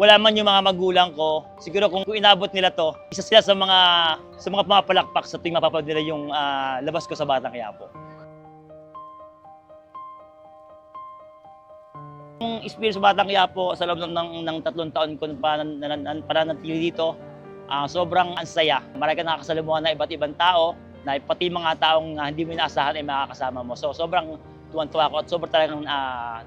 wala man yung mga magulang ko, siguro kung inabot nila to, isa sila sa mga pumapalakpak sa tuwing mapapanood nila yung labas ko sa Batang Quiapo. Yung experience sa Batang Quiapo sa loob ng 3 taon ko pananatili dito, sobrang ansaya. Marami kang nakakasalamuhan na iba't ibang tao, na pati mga taong hindi mo inaasahan ay makakasama mo. So sobrang tuwan-tuwa ako at sobrang talagang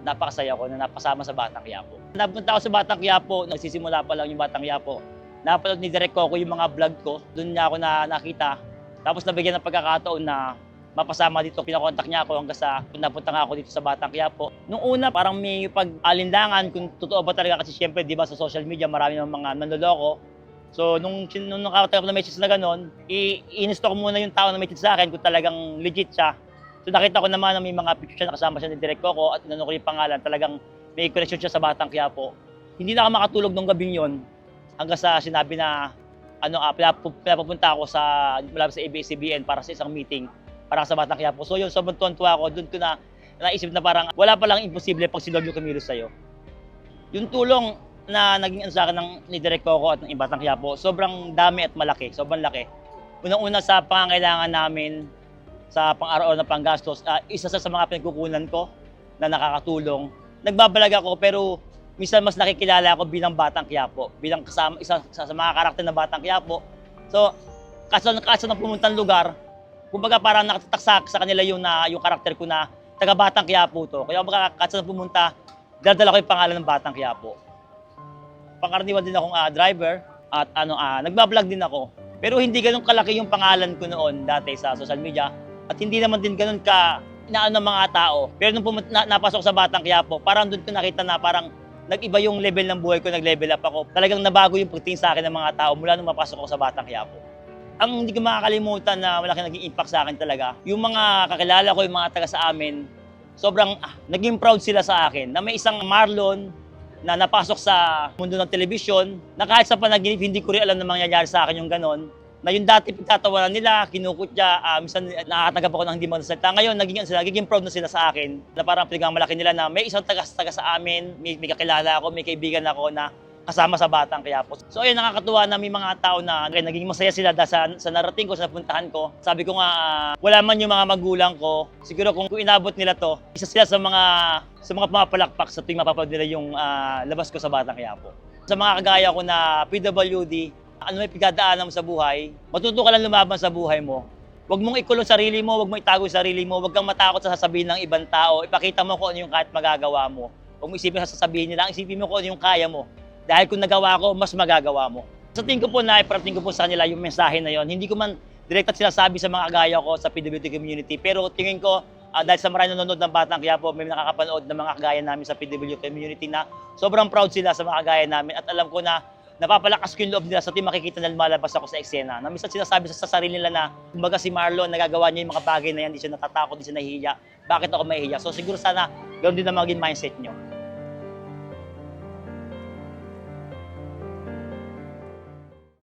napakasaya ko na napasama sa Batang Quiapo. Napunta ako sa Batang Quiapo, nagsisimula pa lang yung Batang Quiapo. Napanood ni Direk Coco yung mga vlog ko, doon niya ako nakita. Tapos nabigyan ng pagkakataon na mapasama dito, pinakontak niya ako hanggang sa napunta nga ako dito sa Batang Quiapo. Nung una parang may pag-alinlangan kung totoo ba talaga kasi siyempre di ba sa social media marami ng mga manloloko. So nung nakatagal ko na message na gano'n, i-insto ko muna yung tao na message sa akin kung talagang legit siya. So nakita ko naman na may mga picture siya, nakasama siya ni Direk Coco at inano ko yung pangalan, talagang may connection siya sa Batang Quiapo. Hindi na ako makatulog nung gabing yon hanggang sa sinabi na pinapupunta ako malapit sa ABS-CBN para sa isang meeting para sa Batang Quiapo. So yun, sobrang tuwa ako, doon ko na naisip na parang wala palang imposible pag si Lord yung kumilos sa'yo. Yung tulong na naging sa akin ni Direk Coco at ng Batang Quiapo, sobrang dami at malaki, sobrang laki. Unang-una sa pangangailangan namin sa pang-araw-araw na panggastos, isa sa mga pinagkukunan ko na nakakatulong. Nagbabalag ako pero minsan mas nakikilala ako bilang Batang Quiapo, bilang isa sa mga karakter ng Batang Quiapo. So, kaso ng pumuntang lugar, kumbaga parang nakatatak sa kanila yung karakter ko na taga Batang Quiapo to. Kaya kumbaga kaso na pumunta, dala ko yung pangalan ng Batang Quiapo. Pangkaraniwan din akong driver at nagbablog din ako. Pero hindi ganoon kalaki yung pangalan ko noon dati sa social media at hindi naman din ganoon ka inaano ng mga tao. Pero nung napasok sa Batang Quiapo, parang doon ko nakita na parang nag-iba yung level ng buhay ko, nag-level up ako. Talagang nabago yung pagtingin sa akin ng mga tao mula nung mapasok ako sa Batang Quiapo. Ang hindi ko makakalimutan na malaki naging impact sa akin talaga, yung mga kakilala ko, yung mga taga sa amin, sobrang naging proud sila sa akin na may isang Marlon na napasok sa mundo ng telebisyon, na kahit sa panaginip, hindi ko rin alam na mangyayari sa akin yung ganon. Na yung dati pagtatawanan nila, kinukutya, minsan nakakatanggap ako ng hindi magsasalita. Ngayon, naging proud na sila sa akin, na parang pinagmamalaki nila na may isang taga sa amin, may kakilala ako, may kaibigan ako na kasama sa Batang Quiapo. So ayun, nakakatuwa na may mga tao na naging masaya sila sa narating ko, sa napuntahan ko. Sabi ko nga, wala man yung mga magulang ko, siguro kung inabot nila to, isa sila sa mga pumapalakpak sa tuwing mapapanood nila yung labas ko sa Batang Quiapo. Sa mga kagaya ko na PWD, ano may pagdadaanan mo sa buhay, matuto ka lang lumaban sa buhay mo. Huwag mong ikulong sarili mo, huwag mong itago sarili mo, huwag kang matakot sa sasabihin ng ibang tao. Ipakita mo kung ano yung kahit magagawa mo. Huwag mo isipin sa sasabihin nila, isipin mo kung ano yung kaya mo. Dahil kung nagawa ko, mas magagawa mo. Sa tingin ko po na iparating ko po sa kanila yung mensahe na yon. Hindi ko man direkta sinasabi sa mga kagaya ko sa PWD community, pero tingin ko dahil sa maraming nanonood ng Batang Quiapo, may nakakapanood ng mga kagaya namin sa PWD community na sobrang proud sila sa mga kagaya namin at alam ko na napapalakas ko yung loob nila sa tuwing makikita na lumalabas ako sa eksena. Na minsan sinasabi sa sarili nila na, kumbaga si Marlon, nagagawa niya yung mga bagay na yan, hindi siya natatakot, hindi siya nahihiya. Bakit ako mahihiya? So siguro sana, ganoon din na maging mindset nyo.